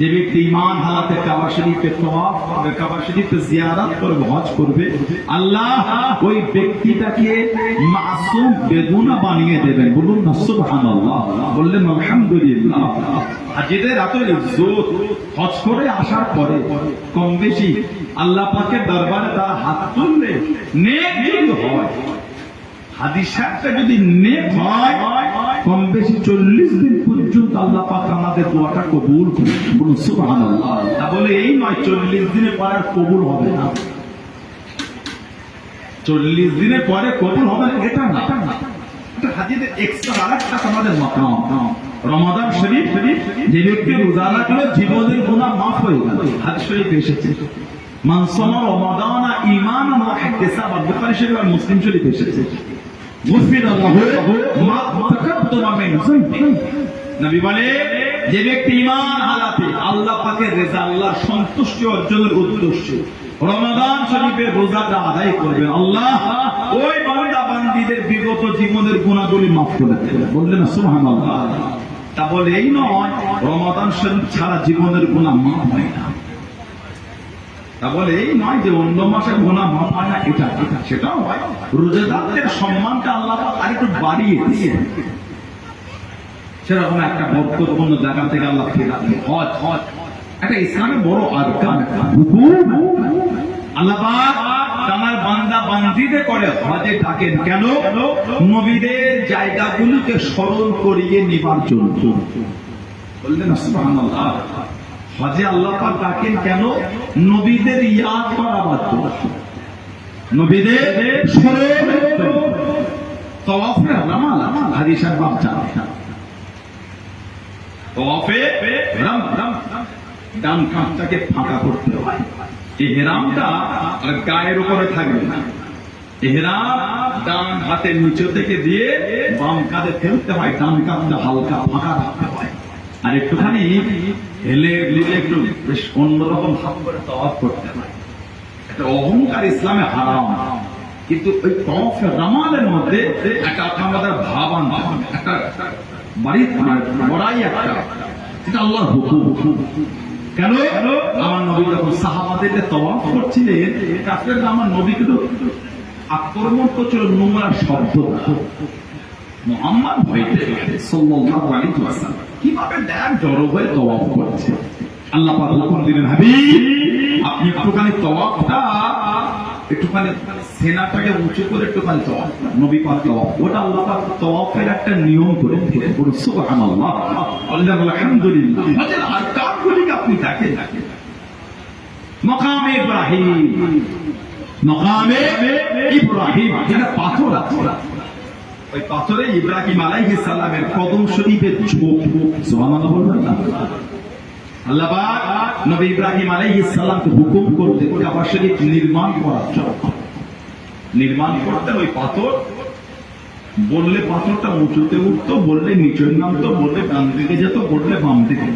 যে ব্যক্তি ঈমান হালাতে কাবা শরীফে তওয়াফ করবে, কাবা শরীফে জিয়ারত করবে, হজ করবে, আল্লাহ ওই ব্যক্তিটাকে মাসুম বেগুনা বানিয়ে দেবেন। বলুন না সুবহানাল্লাহ, বললেন আলহামদুলিল্লাহ। হাজীদের এত ইজ্জত, হজ করে আসার পরে কম বেশি আল্লাহ পাকের দরবারে তারা হাত তুললে নেক যদি হয়, হাদিস সাহেবটা যদি নেক হয়, কম বেশি 40 দিন পর্যন্ত আল্লাহ পাক আমাদের দোয়াটা কবুল করেন। বলুন সুবহানাল্লাহ। তা বলে এই নয় 40 দিনের পর আর কবুল হবে না, 40 দিনের পরে কবুল হবে না, এটা না। এটা হাদিসের এক্সট্রা আরেকটা আমাদের মাকাম। রমাদান শরীফ যে ব্যক্তি রোজা রাখলো জীবনের গুনাহ মাফ হয়ে গেল। হাদিস শরীফে এসেছে মান সামা রমাদানা ঈমানান ওয়া ইহতিসাবান, বুখারী শরীফ আর মুসলিম শরীফে এসেছে। নবী বলে যে ব্যক্তি ঈমান হালাতে আল্লাহ পাকের রেজা, আল্লাহর সন্তুষ্টি অর্জনের উদ্দেশ্যে রমাদান শরীফের রোজাটা আদায় করবেন, আল্লাহ ওই বান্দা বান্দীদের বিগত জীবনের গুনাহগুলি মাফ করে দেবেন। বললেন সুবহানাল্লাহ। তা বলে এই নয় রমাদান শরীফ ছাড়া জীবনের গুনাহ মাফ হয় না, তা বলে এই নয় যে অন্য মাসে গুনাহ মাফ হয় না, এটা সেটাও হয়। রোজাদারদের সম্মানটা আল্লাহ পাক আরেকটু বাড়িয়ে দিয়ে সেরকম একটা বরকতপূর্ণ জায়গা থেকে আল্লাহ ফেরাতে হজ একটা ইসলামের বড় আরকান, হুকুম। আল্লাহ পাক তার বান্দা বান্দীদের করে হজে থাকেন কেন? নবীদের জায়গাগুলোকে স্মরণ করিয়ে নিবার জন্য। বললেন সুবহানাল্লাহ। হজে আল্লাহ পাক ডাকেন কেন? নবীদের ইয়াদ করাবার জন্য, নবীদের স্মরণ। তাওয়াফে রামাল হাদিসের বাপ জানেন, তাওয়াফে রাম ডান কাঁধটাকে ফাঁকা করতে হয়। ইহরামটা আর গায়ের উপরে থাকবে না, ইহরাম ডান হাতের নিচে থেকে দিয়ে বাম কাঁধে ফেলতে হয়, ডান কাঁধটা হালকা ফাঁকা রাখতে হয়। আর একটুখানি হেলে গেলে একটু বেশ অন্যরকম ভাব করে তাওয়াফ করতে হয়। একটা অহংকার ইসলামে হারাম, কিন্তু ওই তাওয়াফে রামালের মধ্যে একটা আমাদের ভাব আনতে হবে, একটা বাড়ি বড়াই একটা, এটা আল্লাহর হুকুম। কেন? আমার নবী যখন সাহাবাদেরকে তাওয়াফ করছিলেন, কাফেররা আমার নবীকে তো আক্রমণ করছিল নোংরা শব্দ। মুহাম্মদ ভয়তে সাল্লাল্লাহু আলাইহি ওয়াসাল্লাম কিভাবে দেখ জড়ো হয়ে তাওয়াফ করছে। আল্লাহ পাক হুকুম দিলেন, হাবিব আপনি একটুখানি তাওয়াফটা, একটুখানি সেনাটাকে উঁচু করে একটুখানি তাওয়াফ। নবী পাক তাওয়াফ, ওটা আল্লাহ পাক তাওয়াফের একটা নিয়ম করে দিয়েছেন। বলুন সুবহানাল্লাহ, আলহামদুলিল্লাহ। হজের আরকানগুলিকে আপনি দেখেন, মাকামে ইব্রাহিম, মাকামে ইব্রাহিম এটা পাথর আছে, ওই পাথরে ইব্রাহিম আলাইহিস সালামের কদম শরীফের ছোপ। সুবহানাল্লাহ বলবেন না? আল্লাহ পাক নবী ইব্রাহিম আলাইহিস সালামকে হুকুম করতেন কাবা শরীফ নির্মাণ করার জন্য। নির্মাণ করতে ওই পাথর বললে পাথরটা উঁচুতে উঠতো, বললে নিচে নামতো, বললে ডান দিকে যেত, বললে বাম দিকে।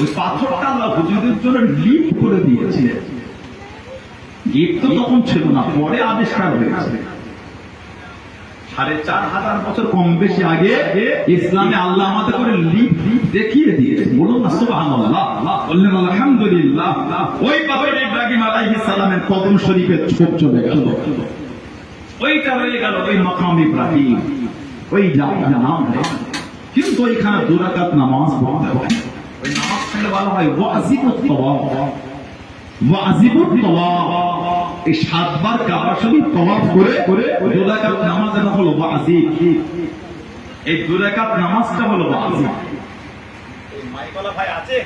ওই পাথরটা আল্লাহ হুজুরদের জন্য লিফট করে দিয়েছিলেন। লিফট তো তখন ছিল না, পরে আবিষ্কার হয়েছে। 4500 বছর কম বেশি আগে ইসলামে আল্লাহ আমাদের করে লিফট দেখিয়ে দিয়েছে। বলুন না সুবহানাল্লাহ, বললেন আলহামদুলিল্লাহ। ওই পাথরে ইব্রাহিম আলাইহিস সালামের কদম শরীফের ছোপ চলে গেল, ওইটা রয়ে গেল ওই মাকাম ইব্রাহিম, ওই জায়গার নাম। কিন্তু ওইখানে 2 রাকাত নামাজ পড়তে হয়। ওই নামাজটাকে বলা হয় ওয়াজিবুত তাওয়াফ। ওয়াজিবুত তাওয়াফ, এই 7 বার কাবা শরীফ তাওয়াফ করে 2 রাকাত নামাজটা হলো ওয়াজিব। এই 2 রাকাত নামাজটা হলো ওয়াজিব। এই মাইকওয়ালা ভাই আছে,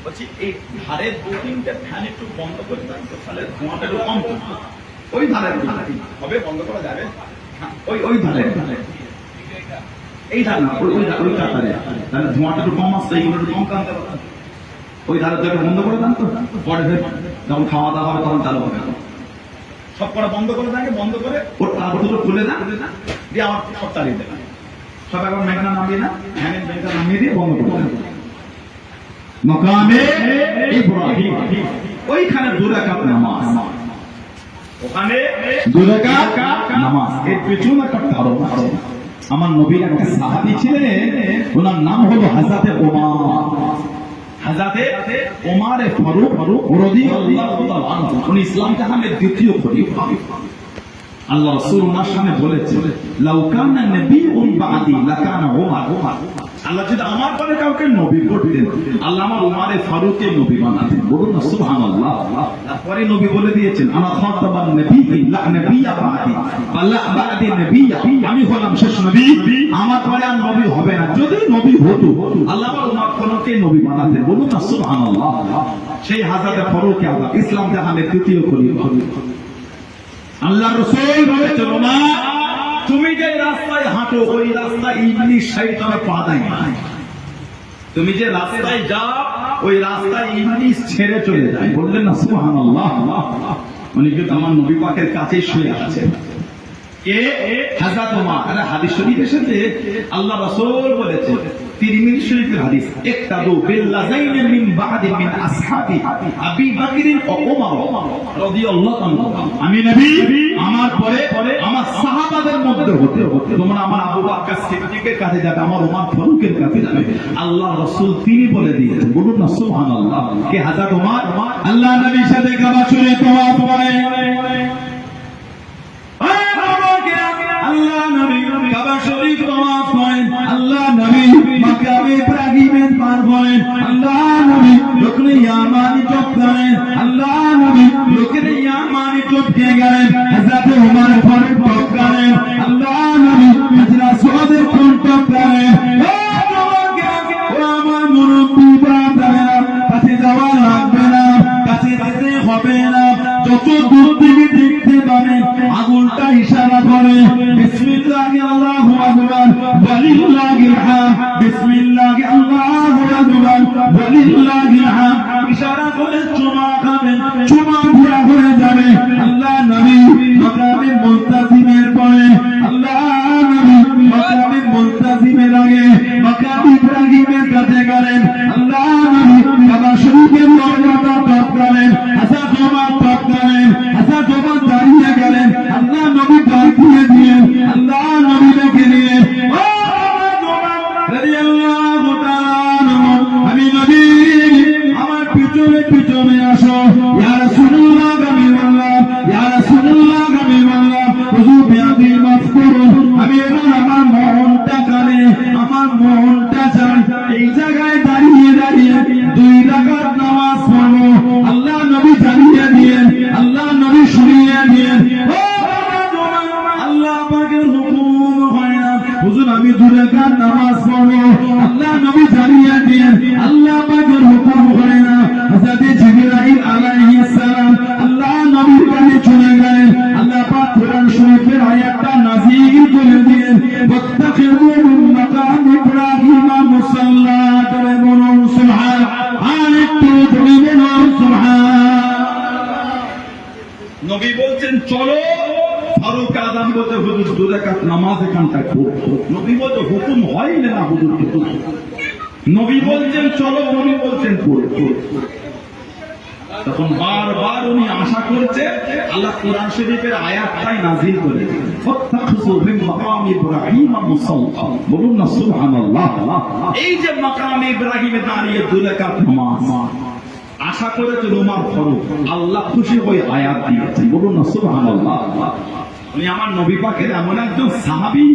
বলছি এই ধারের 2-3টা ফ্যান একটু বন্ধ করে দেন তো, তাহলে ধোঁয়াটা একটু কম হবে। ওই ধারের হবে বন্ধ করা যাবে? ওই ধারে, এই ধারে না, ওই কাতারে, তাহলে ধোঁয়াটা একটু কম আসছে, এইগুলো একটু কম টানতে পারবে। ওই ধারে থেকে বন্ধ করে দেন তো, পরে যখন খাওয়া দাওয়া হবে তখন চালু হবে। সব করা বন্ধ করে দেন, বন্ধ করে ওর তার দুটো খুলে দেন, দিয়ে আমার সব চালিয়ে দেবেন। সব এখন মেঘনা নামিয়ে না, হ্যান্ড মেঘনা নামিয়ে দিয়ে বন্ধ করে দেন। মাকামে ইব্রাহিম, ওইখানে 2 রাকাত নামাজ, ওখানে 2 রাকাত নামাজ। এর পিছনে একটা কারণ আছে। আমার নবীর একটা সাহাবী ছিলেন, ওনার নাম হলো হযরত ওমর। হযরতে ওমর ফারুক রাদিয়াল্লাহু তাআলা আনহু, উনি ইসলাম জাহানের দ্বিতীয় খলিফা। আল্লাহ রাসূল ওনার সামনে বলেছেন, লাউ কানা নবিয়্যুন বাদি লাকানা ওমর। আল্লাহ যদি আমার পরে কাউকে নবী করতেন, আল্লাহ আমার ওমরে ফারুককে নবী বানাতেন। বলুন না সুবহানাল্লাহ। তারপরে নবী বলে দিয়েছেন, আনা খাতাবান নবিয়্যিন লা নবিয়্যা বাদি ওয়ালা বাদি নবিয়্যা, আমি হলাম শেষ নবী, আমার পরে আর নবী হবে না। যদি নবী হতো, আল্লাহ আমার ওমর ফারুককে নবী বানাতেন। বলুন না সুবহানাল্লাহ। সেই হযরত ফারুক আযম ইসলাম জাহানের তৃতীয় খলিফা। আল্লাহ রাসূল বলেছেন, ওমর তুমি যে রাস্তায় হাঁটো ওই রাস্তায় ইবলিস শয়তান পা দেয় না। তুমি যে রাস্তায় যাও ওই রাস্তায় ইবলিস ছেড়ে চলে যায়। বললেন না সুবহানাল্লাহ। উনি কিন্তু আমার নবী পাকের কাছেই শুয়ে আছেন। কে? হযরত ওমর। আরে হাদিস শরীফ এসেছে, আল্লাহ রাসূল বলেছেন, তিরমিজি শরীফের হাদিস, ইক্তাদু বিল্লাযাইন মিন বা'দি মিন আসহাবি আবি বকর ও ওমর রাদিয়াল্লাহু আনহু। আমি নবী, আমার পরে আমার সাহাবাদের মধ্যে হতে তোমরা আমার আবু বকর সিদ্দিকের কাছে যাবে, আমার ওমর ফারুকের কাছে যাবে। আল্লাহ রাসূল তিনি বলে দিয়েছেন। বলুন না সুবহানাল্লাহ। কে? হযরত ওমর। আল্লাহ নবীর সাথে কাবা শরীফে তওয়াফ করে। আল্লাহ নবী কাবা শরীফ তওয়াফ করেন। আল্লাহ নবী মাকাম ইব্রাহিমের পার করেন। আল্লাহ নবী রুকনে ইয়ামানি টপ করেন। আল্লাহ নবী রুকনে ইয়ামানি টপকে গেলেন। হযরত ওমর ফারুক টপ করেন। আল্লাহ নবী হাজরা আসওয়াদের কোন টপ করেন। ও আমার মুরব্বি বান্দারা, কাছে যাওয়া লাগবে না, কাছে যেতে হবে না, যত দূর থেকে দেখতে পাবেন আগুনটা ইশারা করে, বিসমিল্লাহি আল্লাহু আকবার ওয়ালিল্লাহিল হামদ, বিসমিল্লাহি আল্লাহু আকবার ওয়ালিল্লাহিল হামদ, ইশারা করে চুমা খাবেন, চুমা পুরা হয়ে যাবে। আল্লাহ নবী মাকামে মুনতাজিমের পরে, আল্লাহ নবী মাকামে মুনতাজিমের আগে মাকাম ইব্রাহিমের কাছে গেলেন। আল্লাহ নবী কাবা শরীফের দরজাটা টপ করেন। হযরত ওমর টপ করেন। হযরত ওমর দাঁড়িয়ে গেলেন। আল্লাহ নবী ডাক দিয়ে দিলেন। আল্লাহ নবী ডেকে নিলেন, ও রাদিয়াল্লাহু তাআলা, আমি নবী, আমার পিছনে পিছনে আসো। ইয়া রাসূলুল্লাহ, আমি বললাম, ইয়া রাসূলুল্লাহ, আমি বললাম, হুজুর বিয়াদি মাফ করুন, আমি এবার আমার মনটা কানে, আমার মনটা চাই এই জায়গায় দাঁড়িয়ে দাঁড়িয়ে 2 রাকাত নামাজ পড়বো। আল্লাহ নবী জানিয়ে দিলেন, আল্লাহ নবী শুনিয়ে দিলেন, আল্লাহ পাকের হুকুম হয় না হুজুর আমি 2 রাকাত নামাজ পড়বো। আল্লাহ নবী জানিয়ে দিলেন, আল্লাহ পাকের হুকুম হয় না। হযরত জিবরাইল আলাইহিস সালাম আল্লাহ নবীর কাছে চলে গেলেন। আল্লাহ পাক কোরআন শরীফের আয়াতটা নাযিল করে দিলেন, ওয়াত্তাখিযু মিন মাকাম ইব্রাহিম মুসাল্লা। করে বলুন সুবহানাল্লাহ। আর একটু জোরে বলুন সুবহানাল্লাহ। নবী বলছেন চলো। ফারুক আযম বলতে, হুজুর 2 রাকাত নামাজ এখানটায় পড়বো। নবী বলতে হুকুম হয় না হুজুর। নবী বলছেন চলো, উনি বলছেন পড়বো। তখন বারবার উনি আশা করছে, আল্লাহ কোরআন শরীফের আয়াতটাই নাযিল করে, ফাত্তাখিযু মিন মাকাম ইব্রাহিম মুসাল্লা। বলুন না সুবহানাল্লাহ। এই যে মাকাম ইব্রাহিমে দাঁড়িয়ে 2 রাকাত নামাজ আশা করেছেন ওমর ফারুক, আল্লাহ খুশি হয়ে আয়াত দিয়েছেন। বলুন না সুবহানাল্লাহ। উনি আমার নবী পাকের এমন একজন সাহাবী,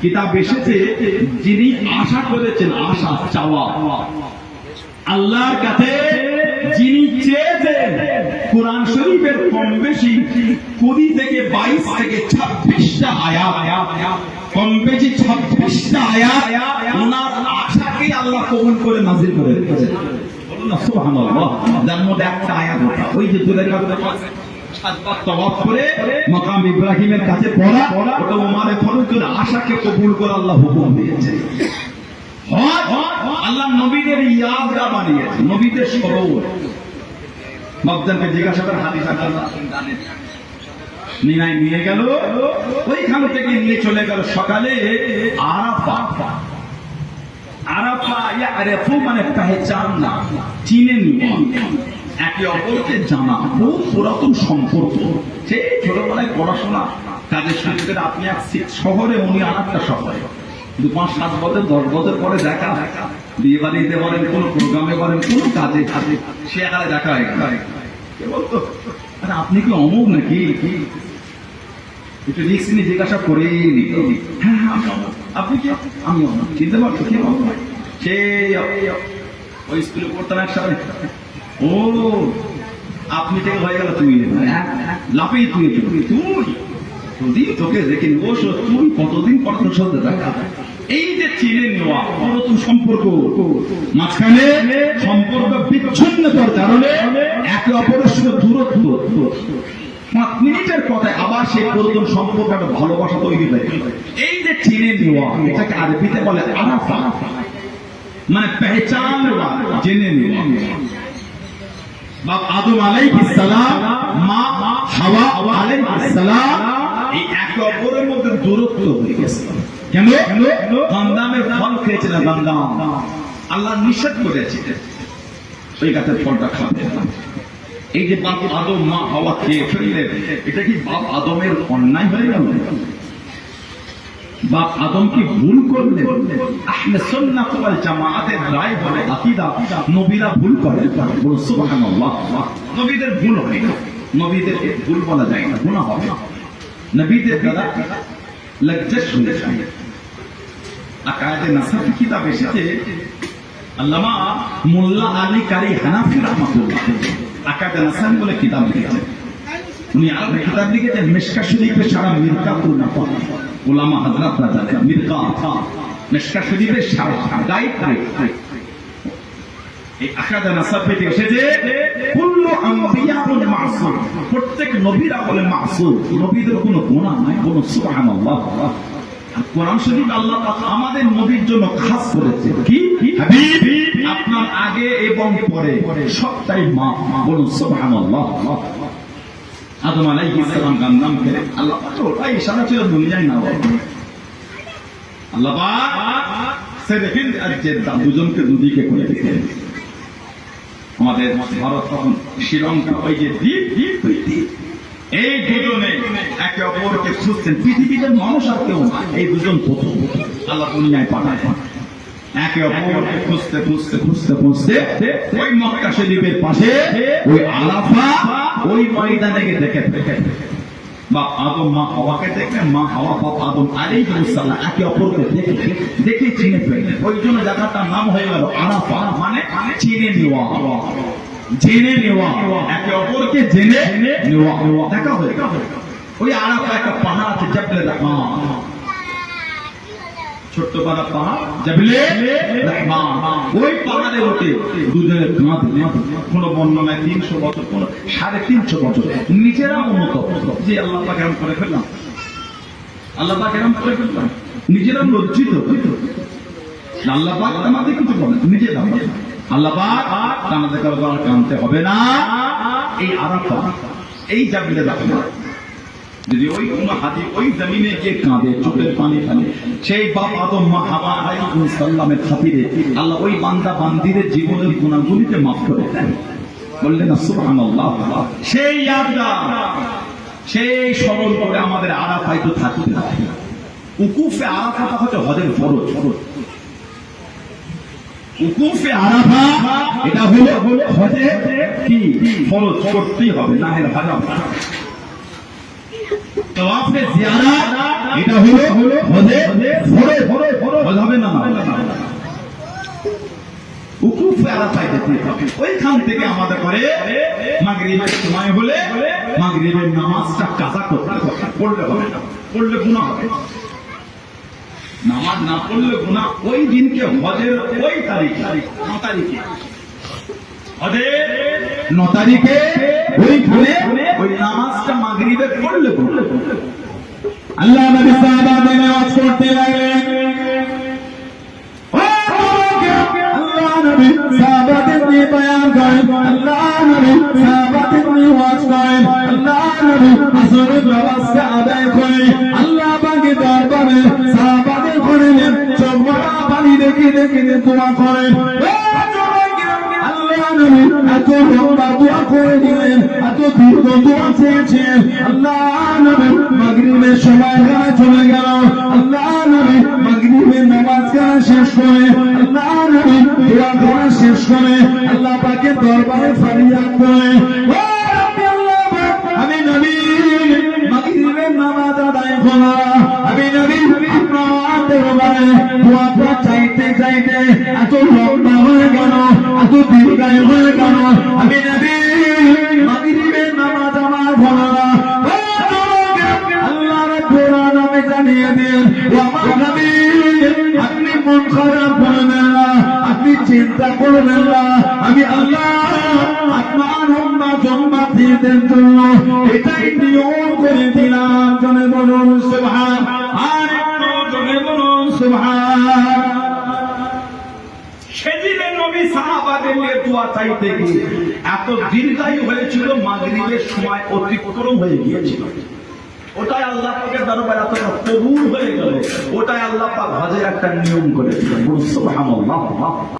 কিতাব এসেছে, যিনি আশা করেছেন, আশা চাওয়া আল্লাহর কাছে যিনি চেয়েছেন, কোরআন শরীফের কম বেশি 20 থেকে 22 থেকে 26টা আয়াত, কম বেশি 26টা আয়াত ওনার আশাকে আল্লাহ কবুল করে নাযিল করে রেখেছেন। বলুন না সুবহানাল্লাহ। যার মধ্যে একটা আয়াত ওই যে 2 রাকাত 7 বার তাওয়াফ করে মাকাম ইব্রাহিমের কাছে পড়া, ওটা ওমর ফারুকের আশাকে কবুল করে আল্লাহ হুকুম দিয়েছেন। আল্লাহ নবীদের ইয়াদগাহ বানিয়েছে, নবীদের সরোবর। বাপজানকে জিজ্ঞাসা করে হাদিস জানেন, নিয়ে গেল, ওইখান থেকে নিয়ে চলে গেল সকালে আরাফা। আরাফা ইয়ারিফু মানে পেহচান না, চিনে নেওয়া, একে অপরকে জানা, খুব পুরাতন সম্পর্ক। সেই ছোটবেলায় পড়াশোনা কাজের সুযোগে আপনি এক শহরে, উনি আর একটা শহরে, 2, 5, 7 বছর 10 বছর পরে দেখা, বিয়ে বাড়িতে বলেন, কোন প্রোগ্রামে বলেন, কোন কাজে কাজে সে একালে দেখা হয় কে বলতো আরে আপনি কি অমুক নাকি, একটু রিক্স নিয়ে জিজ্ঞাসা করে নিত। হ্যাঁ হ্যাঁ আমি অমুক। আপনি কি? আমি অমুক। চিনতে পারছো কি অমুক? সে ওই স্কুলে পড়তাম একসাথে। ও আপনি থেকে হয়ে গেল তুই, লাফিয়ে তুই তুই যদি তোকে দেখে ও তুই কতদিন পর তোর সাথে দেখা। এই যে চিনে নেওয়া পুরাতন সম্পর্ক, মাঝখানে সম্পর্ক বিচ্ছিন্নতার কারণে একে অপরের সঙ্গে দূরত্ব, 5 মিনিটের কথায় আবার সেই পুরাতন সম্পর্ক একটা ভালোবাসা তৈরি হয়। এই যে চিনে নেওয়া এটাকে আরবিতে বলে আরাফা, মানে পেহচান নেওয়া, জেনে নেওয়া। বাপ আদম আলাইহিস সালাম, মা হাওয়া আলাইহিস সালাম, এই একে অপরের মধ্যে দূরত্ব হয়ে গেছে। কেন? গন্দামের ফল খেয়েছিলেন, গন্দাম আল্লাহ নিষেধ করেছে ওই গাছের ফলটা খাবে না। এই যে বাপ আদম মা হাওয়া খেয়ে ফেললেন, এটা কি বাপ আদমের অন্যায় হয়ে গেল? বাপ আদম কি ভুল করলেন? আহলে সুন্নাত ওয়াল জামাতের রায় বলে আকীদা নবীরা ভুল করে। বলো সুবহানাল্লাহ। নবীদের ভুল হয় না, নবীদের ভুল বলা যায় না, গুনাহ হবে না। নবীদের দ্বারা লজ্জাশ হয়ে যায়। আকায়েদে নাসাফি কিতাব এসেছে, আল্লামা মোল্লা আলী কারি হানাফি রাহমাতুল্লাহ আকায়েদে নাসাফি বলে কিতাব লিখেছেন। উনি আরবি কিতাব লিখেছেন, মিশকাত শরীফে সারা মিরকাতুন নাফা উলামা হযরতরা জানেন মিরকাত, মিশকাত শরীফের সারা গাইড এই আকায়েদে নাসাফি থেকে এসেছে কুল্লু আম্বিয়াউন মাসুম, প্রত্যেক নবীরা বলে মাসুম, নবীদের কোনো গুনাহ নাই। কোনো সুবহানাল্লাহ। কোরআন শরীফ আল্লাহ পাক আমাদের নবীর জন্য খাস করেছে কি? হাবিব আপনার আগে এবং পরে সবটাই মা। বলুন সুবহানাল্লাহ। আদম আলাইহিস সালাম গন্দাম খেলে আল্লাহ পাক ওটাই ইশারা ছিল দুনিয়ায় না। আল্লাহ পাক সে দেখেন যে দুজনকে দুদিকে করে দিয়েছেন। আমাদের ভারত তখন শ্রীলঙ্কা ওই যে দ্বীপ এই দুজনে একে অপরকে খুঁজছেন। পৃথিবীতে মানুষ আর কেউ না, এই দুজন প্রথম আল্লাহ দুনিয়ায় পাঠায়। একে অপরকে খুঁজতে খুঁজতে খুঁজতে খুঁজতে ওই মক্কা শরীফের পাশে ওই আরাফা ওই ময়দানে দেখে বাপ আদম মা হাওয়াকে দেখলেন, মা হাওয়া বাপ আদম আলাইহিস সালাম একে অপরকে দেখে চিনে ফেললেন। ওই জন্য জায়গাটার নাম হয়ে গেল আরাফা, মানে চিনে নেওয়া, জেনে নেওয়া, একে অপরকে জেনে নেওয়া। দেখা হয়ে ওই আরাফা একটা পাহাড় আছে, জাবলে রহমান, ছোট্ট পাহাড়, জাবলে রহমান। ওই পাহাড়ে উঠে দুজনে কাঁদে। কোন বর্ণনায় 300 বছর, কোন 350 বছর। নিজেরা অনুতপ্ত যে আল্লাহ পাক এরকম করে ফেললাম, আল্লাহ পাক এরকম করে ফেললাম। নিজেরা লজ্জিত। আল্লাহ পাক আমাদের কিছু বলেন, নিজেরা আল্লাহ পাক আমাদের কারো কাঁদতে হবে না। এই আরাফা, এই জাবলে রহমান যদি ওই কোন হাজি ওই জমিনে গিয়ে কাঁদে, চোখের পানি ফেলে, সেই বাপ আদম মা হাওয়া আলাইহিস সালামের খাতিরে আল্লাহ ওই বান্দা বান্দিদের জীবনের গুনাহগুলিকে মাফ করে দেন। বললেন না সুবহানাল্লাহ। সেই ইয়াদটা, সেই স্মরণ করে আমাদের আরাফায় তো থাকতে হবে। উকুফে আরাফাটা হচ্ছে হজের ফরজ। উকুফে আরাফা এটা হলো হজের কি ফরজ, করতেই হবে, নাহের হারাম। তাওয়াফে জিয়ারাত এটা হলো হজের ফরজ, হজ হবে না। উকুফে আরাফায় যেতে হবে। ওইখান থেকে আমাদের করে মাগরিবের সময় হলে মাগরিবের নামাজটা কাজা করতে হবে। পড়লে হবে না, পড়লে গুনাহ হবে। নামাজ না পড়লে গুনাহ। ওই দিনকে হজের ওই তারিখে 9 তারিখে হজের 9 তারিখে ওইখানে ওই নামাজটা মাগরিবে পড়লে আল্লাহ নবী সাহাবাদের নামাজ পড়তে লাগলেন। আল্লাহ নবী সাহাবাদের নিয়ে বয়ান করেন, আল্লাহ নবী সাহাবাদের নিয়ে ওয়াজ করেন, আল্লাহ নবী আসরের নামাজকে আদায় করে আল্লাহ পাকের দরবারে সাহাবাদের করেন চোখ ভরা পানি দেখে দেখে দোয়া করেন। আল্লাহ আল্লাহ নবী এত লম্বা দোয়া করে দিলেন, এত দীর্ঘ দোয়া চেয়েছেন। আল্লাহ নবী মাগরিবের সময় চলে গেল। আল্লাহ নবী মাগরিবের নামাজ কারা শেষ করে, আল্লাহ নবী দোয়া করা শেষ করে আল্লাহ পাকের দরবারে ফরিয়াদ করে, ও রাব্বি আল্লাহ পাক, আমি নবী মাগরিবের নামাজ আদায় করলাম, আমি নবী আপনার দরবারে দোয়াটা চাইতে চাইতে এত লম্বা হয়ে গেল, এত দীর্ঘায়ু হয়ে গেল, আমি নবী মাগরিবের নামাজ আমার হলো না। আল্লাহ রাব্বুল আলামিন জানিয়ে দেন, ও আমার নবী আপনি মন খারাপ করবেন না, আপনি চিন্তা করবেন না, আমি আল্লাহ আপনার লম্বা জান্নাতীদের জন্য এটাই নিয়ম করে দিলাম। জনে বলুন সুবহান, আর একটু জনে বলুন সুবহান। সেদিনে নবী সাহাবাদের নিয়ে দোয়া চাইতে গিয়ে এত দীর্ঘায়ু হয়েছিল, মাগরিবের সময় অতিক্রম হয়ে গিয়েছিল। ওটাই আল্লাহ পাকের দরবারে এতটা কবুল হয়ে গেল, ওটাই আল্লাহ পাক হজের একটা নিয়ম করে দিলেন। সুবহানাল্লাহ।